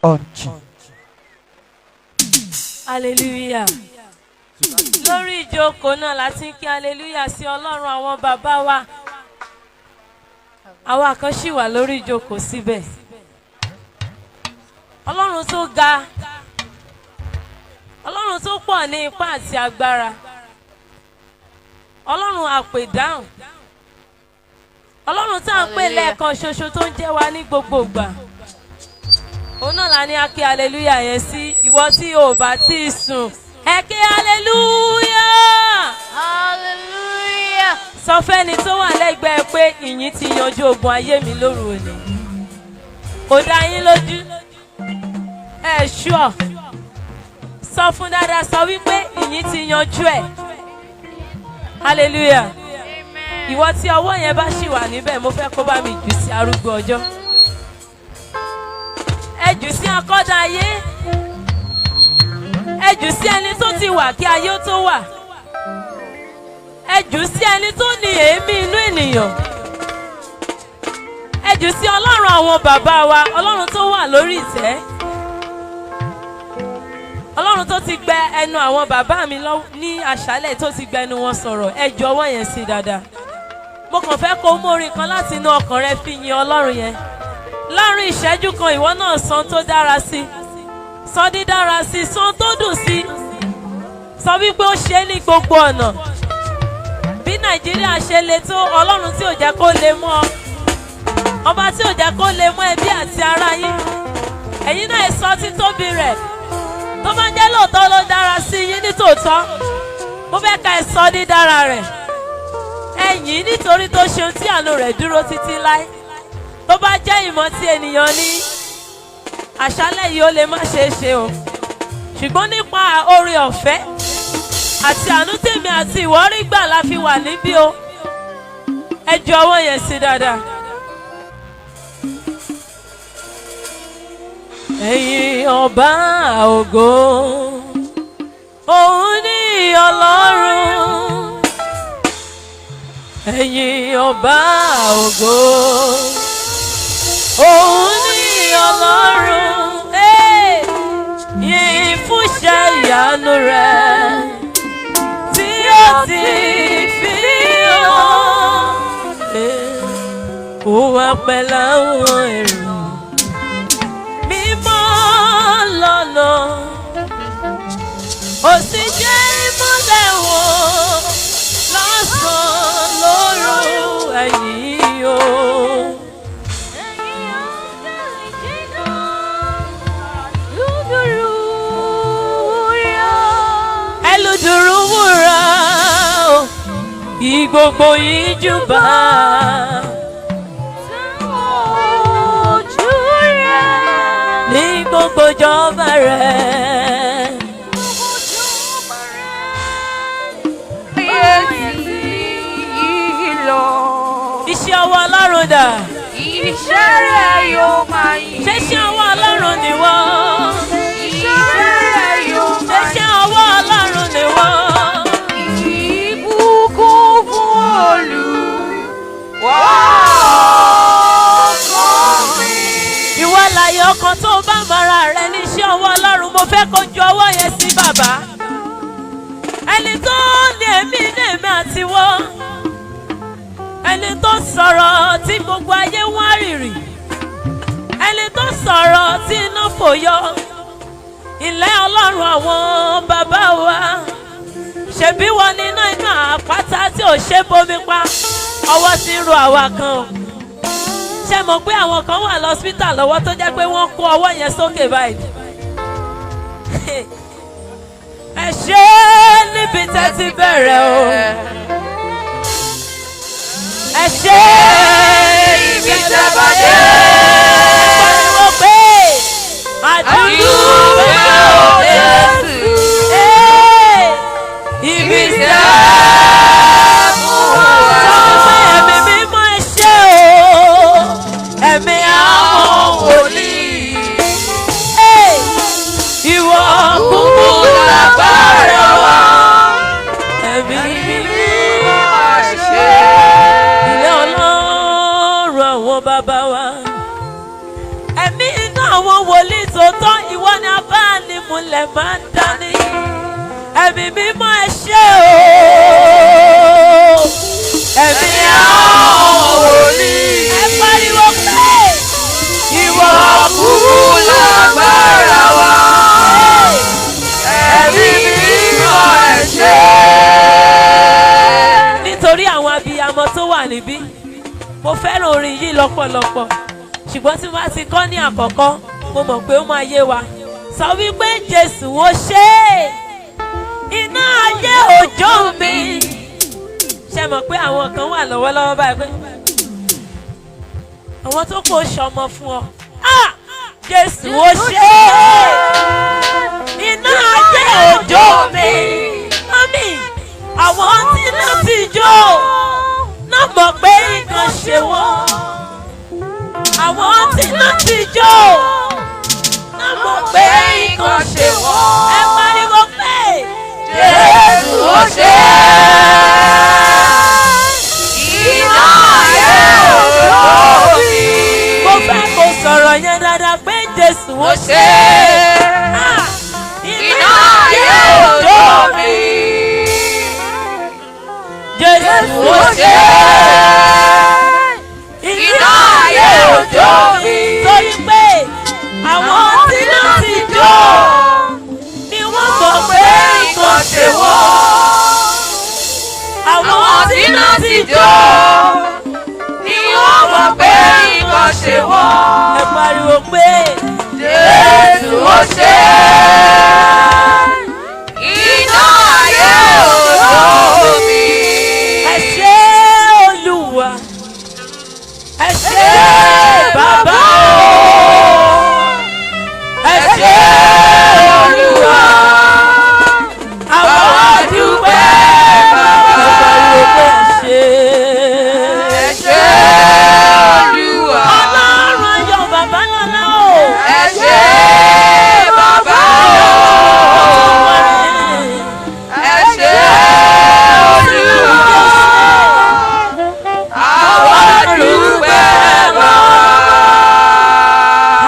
unto. Hallelujah. Lórí ìjókòó náà láti ń kí hallelujah sí Ọlọ́run àwọn bàbá wa. Àwa kan ṣì wà lórí ìjókòó síbẹ̀. Ọlọ́run tó ga. Ọlọ́run tó pọ̀ ní ipá àti agbára. Ọlọ́run àpèdáhùn. Ọlọ́run tá à ń pè lẹ́ẹ̀kan ṣoṣo tó ń jẹ́ wa ní gbogbo ìgbà. Òun náà la ní a kí hallelujah yẹn sí ìwọ tí o bá tí ì sùn. Ẹ kí hallelujah. Hallelujah. Sọ fẹ́ni tó wà lẹ́gbẹ̀ẹ́ pé ìyìn ti yanjú ogun ayé mi lóru òní. Kò dá yín lójú. Ẹ ṣúọ̀. Sọ fún dáadáa sọ wípé ìyìn ti yanjú ẹ̀. Hallelujah. Ìwọ tí ọwọ́ yẹn bá ṣì wà níbẹ̀ mo fẹ́ kó bá mi jù sí arúgbó ọjọ́. Ẹ jù sí akọ́dá ayé. Ẹ jù sí ẹni tó ti wà kí ayé ó tó wà. Ẹ jù sí ẹni tó ní èémí inú ènìyàn. Ẹ jù sí Ọlọ́run àwọn bàbá wa, Ọlọ́run tó wà lórí ìtẹ́. Ọlọ́run tó ti gbẹ ẹnu àwọn bàbá mi ní àṣálẹ̀ tó ti gbẹnu wọn sọ̀rọ̀. Ẹ ju ọwọ́ yẹn sí dáadáa. Mo kàn fẹ́ kó mú orin kan láti inú ọkàn rẹ fi yin Ọlọ́run yẹn. Láàárín ìṣẹ́jú kan ìwọ náà sọ tó dára sí. Sọ dídára sí, sọ tó dùn sí. Sọ wípé ó ṣe é ní gbogbo ọ̀nà. Bí Nàìjíríà ṣe le tó Ọlọ́run tí ò jẹ́ kó le mọ́ ọ. Ọba tí ò jẹ́ kó le mọ́ ẹbí àti ará yín. Ẹ̀yin náà sọ títóbi rẹ̀. Tó bá jẹ́ lóòótọ́ ló dára sí yín ní tòótọ́. Mo fẹ́ ka ẹ sọ dídára rẹ̀. Ẹ̀yìn nítorí tó ṣeun tí àánú rẹ̀ dúró títí láé. Tó bá jẹ́ ìmọ̀ tí ènìyàn ní àṣálẹ̀ yìí ó lè má ṣe é ṣe o. Ṣùgbọ́n nípa oore ọ̀fẹ́ àti àánú tèmi àti ìwọ rí gbà la fi wà níbí o. Ẹ ju ọwọ́ yẹn sí dáadáa. Ẹ̀yin ọba ògo, òun ni Ọlọ́run. Ẹ̀yin ọba ògo, òun ni Ọlọ́run. Yìn fún iṣẹ́ ìyanu rẹ̀ tí ó ti fi hàn. Ó wà pẹ̀lú àwọn èrò mímọ́ lọ́nà. Ó sì jẹ́ ìmọ́lẹ̀ wọn lọ́sàn-án lóru ẹ̀yìn o. Ẹlùdùrú wúrà ìgbogbo yìí júbà. Ní gbogbo jọba rẹ̀. Iṣẹ́ ọwọ́ Ọlọ́run dà. Iṣẹ́ rẹ̀ yóò máa yìn. Ṣé iṣẹ́ ọwọ́ Ọlọ́run ni wọ́n? Iṣẹ́ rẹ̀ yóò máa yìn. Ṣé iṣẹ́ ọwọ́ Ọlọ́run ni wọ́n? Ìbùkún fún Olúwa ọkàn mi. Ìwọ láyé ọkàn tó bá mara rẹ ní iṣẹ́ ọwọ́ Ọlọ́run mo fẹ́ kó ju ọwọ́ yẹn sí bàbá. Ẹni tó ní èmi ní èmi àti wọ́n. Ẹni tó sọ̀rọ̀ tí gbogbo ayé wá rìrì. Ẹni tó sọ̀rọ̀ tí iná fò yọ. Ilẹ̀ Ọlọ́run àwọn bàbá wa. Ṣebí wọn ní iná àpáta tí ò ṣe bomi pa. Ọwọ́ ti ń ro àwa kan o. Ṣé mọ̀ pé àwọn kan wà lọ́sítà lọ́wọ́ tó jẹ́ pé wọ́n kó ọwọ́ yẹn sókè báyìí. Ẹ ṣé níbi tẹ́ ti bẹ̀rẹ̀ o. Ẹ ṣé ibi tẹ́ bá dé. Pariwo pé àdúgbò Jésù. Ibi tẹ́ mú wa. Sọ pé ẹ̀mí mímọ́ ẹ ṣé o. Ẹ̀mí àwọn wòlíì. Ìwọ kúkú lágbára wa. Ẹ̀mí mímọ́ ẹ ṣé. Ilé Ọlọ́run àwọn bàbá wa. lọ́pọ̀lọpọ̀ ṣùgbọ́n tí wọ́n ti kọ́ ní àkọ́kọ́ mo mọ̀ pé ó máa yé wa sọ wípé Jésù ó ṣe iná ayé òjò mi ṣe mọ̀ pé àwọn kan wà lọ́wọ́lọ́wọ́ báyìí pé àwọn tó kò ṣọmọ fún ọ Jésù ó ṣe iná ayé òjò mi mọ́mí àwọn tí náà ti jó náà mọ̀ pé nǹkan ṣe wọ́n àwọn tí náà ti jó náà mọ̀ pé nǹkan ṣe wọ́n ẹ pariwo pé Jésù ó ṣe iná ayé òjò mi. Mo fẹ́ kó sọ̀rọ̀ yẹn dáadáa pé Jésù ó ṣe iná ayé òjò mi. Jésù ó ṣe iná ayé òjò mi. Torí pé àwọn tí náà ti jó ni wọ́n mọ̀ pé nǹkan ṣe wọ́n. Àwọn tí náà ti jó ni wọ́n mọ̀ pé nǹkan ṣe wọ́n. Ẹ pariwo pé Jésù ó ṣe iná ayé òjò mi. ẹ ṣé Olúwa ẹ ṣé Bàbá ẹ ṣé Olúwa àwọn dúpẹ́ Bàbá ẹ ṣé. Ẹ ṣé Olúwa. Ọlọ́run ayọ̀ bàbá lọ́lá o. Ẹ ṣé bàbá o. Ẹ ṣé Olúwa. Àwa dúpẹ́ bàbá.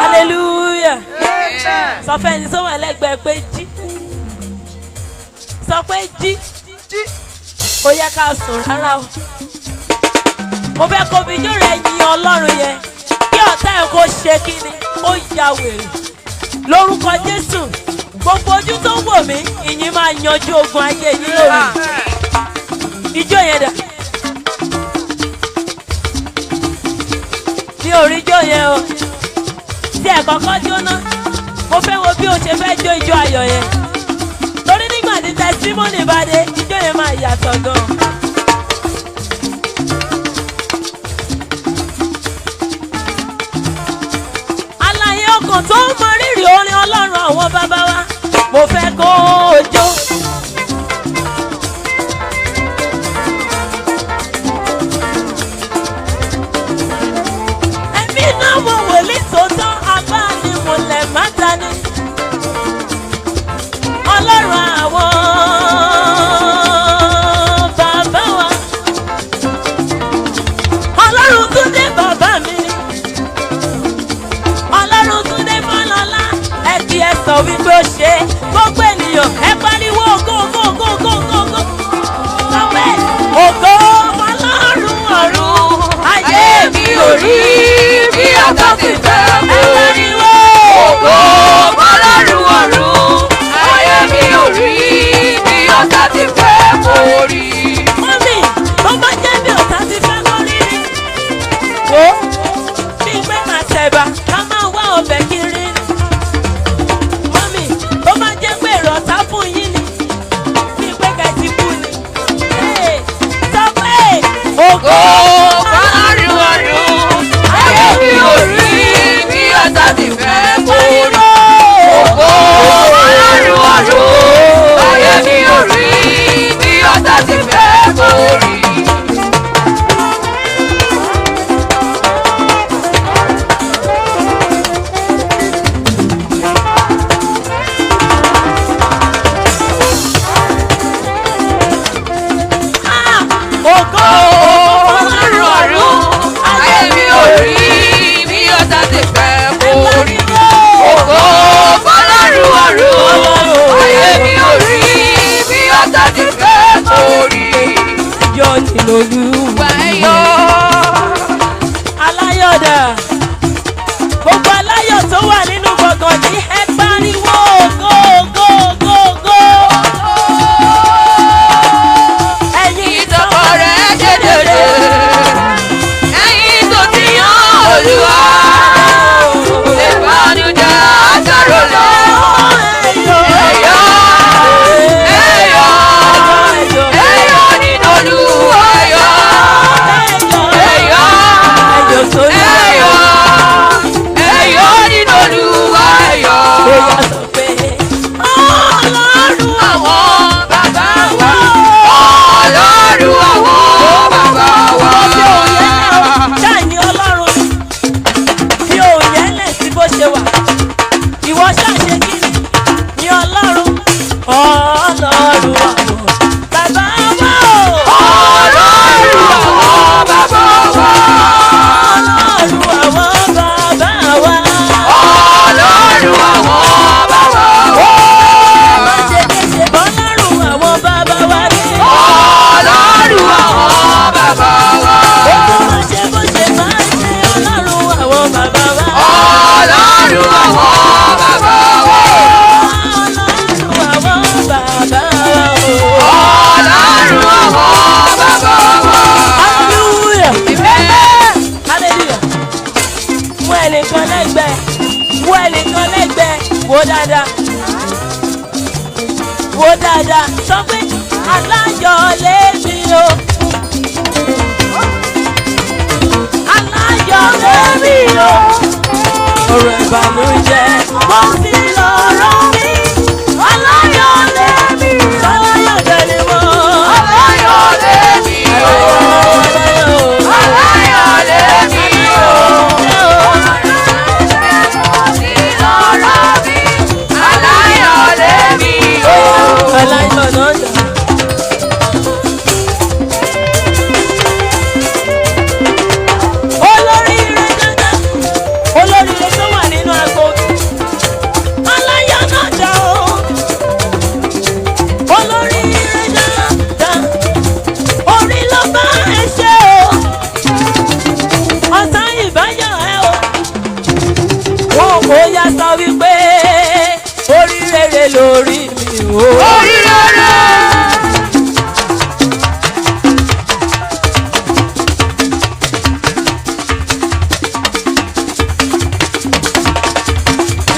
Hallelujah. Amen. Sọ fẹ́ ẹni tó wà lẹ́gbẹ̀ẹ́ pé jí. Sọ pé jí. Kò yẹ ká sùn rárá o. Mo fẹ́ kó fídíò rẹ̀ yin Ọlọ́run yẹn. Kí ọ̀tá ẹ̀ kó ṣe kí ni? Ó ya wèrè. Lórúkọ Jésù. Gbogbo ojú tó wò mí, ìyìn máa yanjú ogun ayé yín lórí. Ijó yẹn dà. Mi ò rí ijó yẹn o. Tí ẹ̀ kọ́kọ́ jóná, mo fẹ́ wo bí o ṣe fẹ́ jó ijó ayọ̀ yẹn. Torí nígbà tí testimony bá dé, ijó yẹn máa yàtọ̀ gan-an. Alààyè ọkàn tó ń mọ rírì orin Ọlọ́run àwọn bàbá wa, mo fẹ́ kó o jó. Ẹ̀mí náà mo wòlíì tó tán, abá ni mo lẹ̀ má dání. Ọlọ́run àwọn bàbá wa. Ọlọ́run tún dé bàbá mi. Ọlọ́run tún dé Fọlọ́lá. Ẹ kí ẹ sọ wípé ó ṣe gbogbo ènìyàn. Ẹ pariwo ògo ògo ògo ògo ògo ògo. Sọ pé ògo Ọlọ́run ọ̀run. Ayé mi ò rí bí ọ̀tá ti fẹ́ ẹ mú. pariwo. Ògo Ọlọ́run ọ̀run. Ayé mi ò rí bí ọ̀tá ti fẹ́ mú rí. Mọ́mí, tó bá jẹ́ bí ọ̀tá ti fẹ́ lórí rí. Wo bí pé máa tẹ̀bà ká máa wá ọbẹ̀ kiri ni. Mọ́mí, tó bá jẹ́ pé èrò ọ̀tá fún yín ni. Bí pé kẹ́ ti kú ni. Ee, sọ pé ògo Ọlọ́run ọ̀run. Ayé mi ò rí bí ọ̀tá ti fẹ́ mú rí. wo dáadáa wo dáadáa sọ pé aláyọ̀ lèmi o aláyọ̀ lèmi o ọ̀rọ̀ ìbànújẹ́ mo sì lọ́rọ̀ mi aláyọ̀ lèmi o aláyọ̀ lèmi o Aláyọ̀ lèmi o. Aláyọ̀ lèmi o. Aláyọ̀ lèmi o. aláyọ̀ náà dà. olóríire dandan olóríire tó wà nínú agbo aláyọ̀ náà dà o olóríire dandan orí ló bá ẹ ṣe o ọ̀sán ìbáyọ̀ ẹ o wọn kò yá sọ wípé orí rere lórí mi o. Orí rere.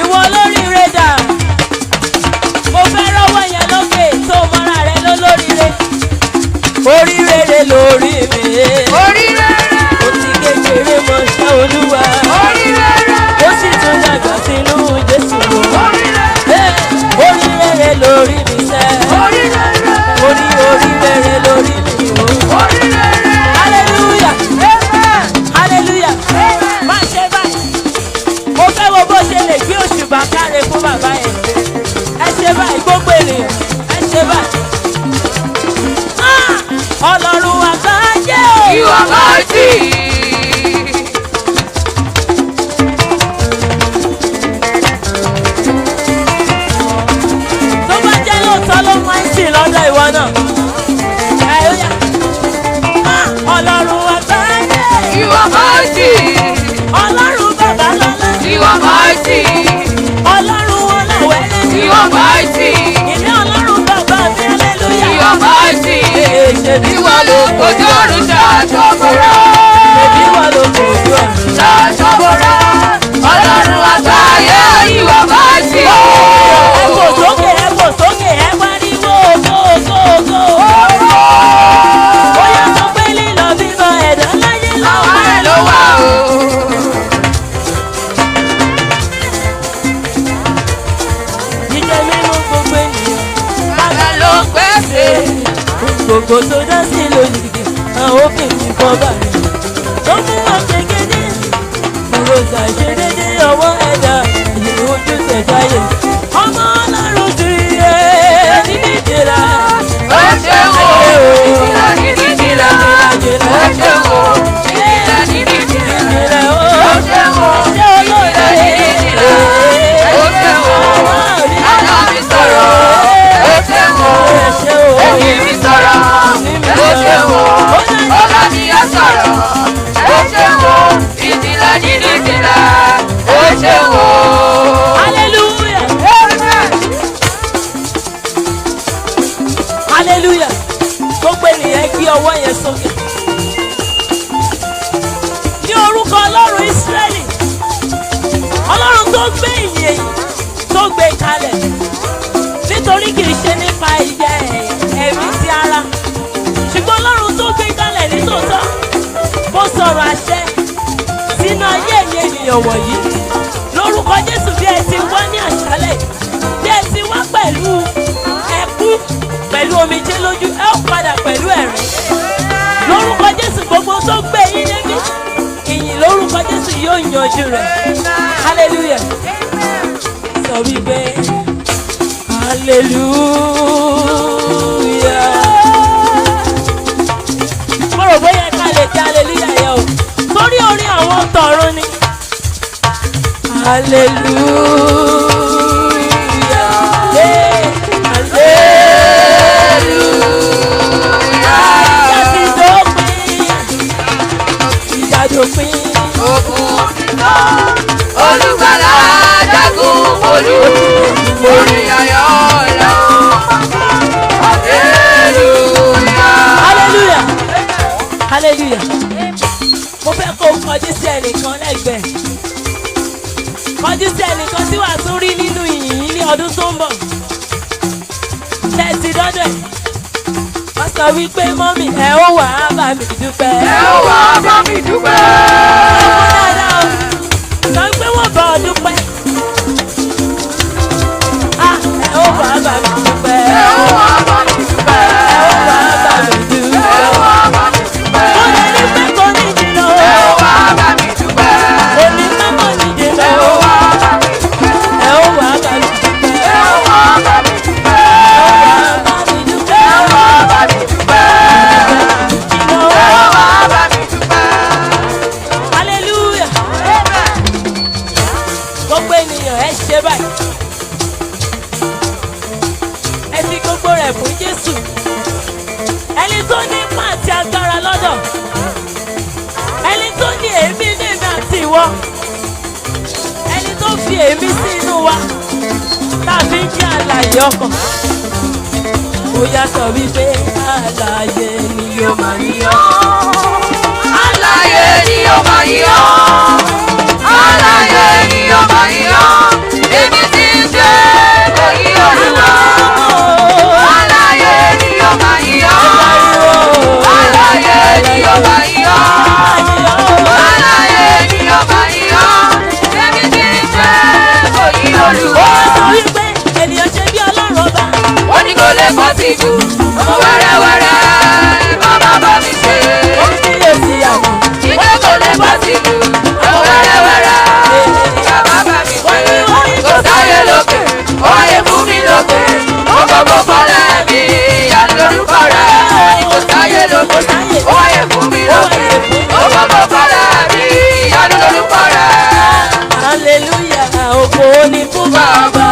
ìwọ olóríire dà mo fẹ́ rọ́wọ́ yẹn lókè tó mọ́ra rẹ lólóríire orí rere lórí mi Orí rere. ó ti kékeré mọṣẹ́ olúwa Orí rere. ó sì tún dàgbà sínú jésù Orí rere. orí rere lórí mi sẹ́ Orí rere. orí rere lórí mi o. Orí rere. hallelujah hallelujah má ṣe báyìí mo fẹ́ wo bó ṣe lè gbé òṣùbà káre fún bàbá yẹn ẹ ṣe báyìí gbogbo ènìyàn ẹ ṣe báyìí. Ọlọ́run àgbáyé o. You are mighty. Tó bá jẹ́ lóòótọ́ ló máa ń sìn lọ́dọ̀ ìwọ náà. Ẹ ó yá. Ọlọ́run àgbáyé. You are mighty. Ọlọ́run bàbá lọ́lá. You are mighty. Ọlọ́run ọlọ́wẹ́lẹ́ mi. You are mighty. Ìní ọlọ́run bàbá mi hallelujah. You are mighty. Ṣèbí Ìwọ ló kojú ọ̀run ṣàtọ́bọ̀rọ̀. ṣèbí wà ló kojú ọ̀run. Ṣàtọ́bọ̀rọ̀. Ọlọ́run àgbáyé. You are mighty. Ẹ fò sókè ẹ pariwo go. Bóyá sọ pé lílọ bímọ ẹ̀dá láyé Àwọn lọ́wọ́. ẹ̀ ló wà o. Jíjẹ mímú gbogbo ènìyàn. Bàbá ló ń pèsè. Gbogbo tó dá sí lóyìnbí, àwọn obìnrin kan bá mi. Tó mú wọn ṣègede, kúrò ṣàṣedédé ọwọ́ ẹ̀dá, ìyè ojú ṣẹ̀dáyé. Ọmọ ọlọ́run ti yẹ níbi ìjìlá. Ó ṣe wò. Ìjìlá níbi ìjìlá. Ó ṣe wò. Ìjìlá níbi ìjìlá. Ìjìlá o. Ó ṣe wò. Ṣé olóòtú Ìjìlá níbi ìjìlá. Ó ṣe wò. Àná mi sọ̀rọ̀. Ó ṣe wò. Ẹ̀yìn mi sọ̀rọ̀. Ó ṣe wò. Ọlá mi á sọ̀rọ̀. Ó ṣe wò. Ìjìlá níbi ìjìlá. Ó ṣe wò. Hallelujah. Hallelujah. Gbogbo ènìyàn gbé ọwọ́ yẹn sókè. Ní orúkọ Ọlọ́run Ísírẹ́lì, Ọlọ́run tó gbé ìyè tó gbé kalẹ̀. Nítorí kìí ṣe nípa ìyè ẹ̀mí ti ara. Ṣùgbọ́n Ọlọ́run tó gbé kalẹ̀ nítòótọ́. Mo sọ̀rọ̀ àṣẹ sínú ayé ẹ̀yẹ ènìyàn wọ̀nyí. Lórúkọ Jésù bí ẹ ti wá ní àṣálẹ̀, bí ẹ ti wá pẹ̀lú ẹkún, pẹ̀lú omijé lójú, ẹ ó padà pẹ̀lú ẹ̀rín. Lórúkọ Jésù gbogbo tó gbé yín débi, ìyìn lórúkọ Jésù yóò yanjú rẹ̀. Hallelujah. Sọ wípé hallelujah. Mo rò bóyá ká lè kí hallelujah yẹ o. Torí orin àwọn tọ̀run ni. Hallelujah. Hey, hallelujah. Ìjà ti dópin. Ìjà dópin. Ogun títọ́. Olùgbàlà jagun olú. Orí ayọ̀ lọ. Hallelujah. Hallelujah. Hallelujah. Mo fẹ́ kó kọjú sí ẹnìkan lẹ́gbẹ̀ẹ́. Kọjú sí ẹnìkan tí wàá tún rí nínú ìyìn ọdún tó ń bọ̀ tẹ̀sí dọ́dọ̀ ẹ̀ wọ́n sọ wípé mọ́mì ẹ̀ ó wà á bá mi dúpẹ́. ẹ ó wà á bá mi dúpẹ́. sọ pé wọ́n bá ọ dúpẹ́. ẹ ó wà á bá mi dúpẹ́. ẹ ó wà á bá mi dúpẹ́. ẹ ó wà á bá mi dúpẹ́. ẹ ó wà á bá mi dúpẹ́. mo lè ní pé kò ní jìnnà. ẹ ó wà á bá mi dúpẹ́. kò ní pé kò ní jìnnà. ẹ ó wà á bá mi dúpẹ́. ẹ ó wà á bá mi dúpẹ́. ẹ ó wà á bá mi dúpẹ́. bá mi dúpẹ́. ẹ ó wà á bá mi dúpẹ́. ẹ ó wà á bá mi dúpẹ́. hallelujah. gbogbo ènìyàn ẹ ṣe báyìí. ẹ fi gbogbo rẹ̀ fún Jésù. ẹni tó ní ipá àti agbára lọ́dọ̀. ẹni tó ní èémí nínú àti ìwọ. ẹni tó fi èémí sí inú wa. tàbí jẹ́ àlàyé ọkàn. ó yàtọ̀ wípé àlàyé ni yóò máa níyàn. Alààyè ni ó máa yọ̀. Alààyè ni ó máa yọ̀. Èmi ti ń ṣe èyí Olúwa. Alààyè ni ó máa yọ̀. Alààyè ni ó máa yọ̀. Alààyè ni ó máa yọ̀. Èmi ti ń ṣe èyí Olúwa. sọ wípé ènìyàn ṣe bí Ọlọ́run ọba. Wọ́n ní kò lè pọ̀ sí jù. Ọmọ wẹ́rẹ́wẹ́rẹ́ bàbá bá mi ṣe. ó kíyèsí àná. Ìgbẹ́ kò lè pọ̀ sí jù. Ọmọ wẹ́rẹ́wẹ́rẹ́ bàbá bá mi ṣe. Kò sáyé lókè, ó wáyé fún mi lókè. Ó gbogbo fọ́lẹ̀ mi, ìyanu lórúkọ rẹ̀. Kò sáyé lókè, ó wáyé fún mi lókè. Ó gbogbo fọ́lẹ̀ mi, ìyanu lórúkọ rẹ̀. hallelujah ògo ni fún bàbá.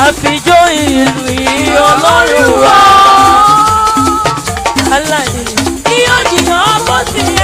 àfijọ́ ìlú yìí Ọlọ́run wá. aláìní yóò jìnnà bó ti yẹ.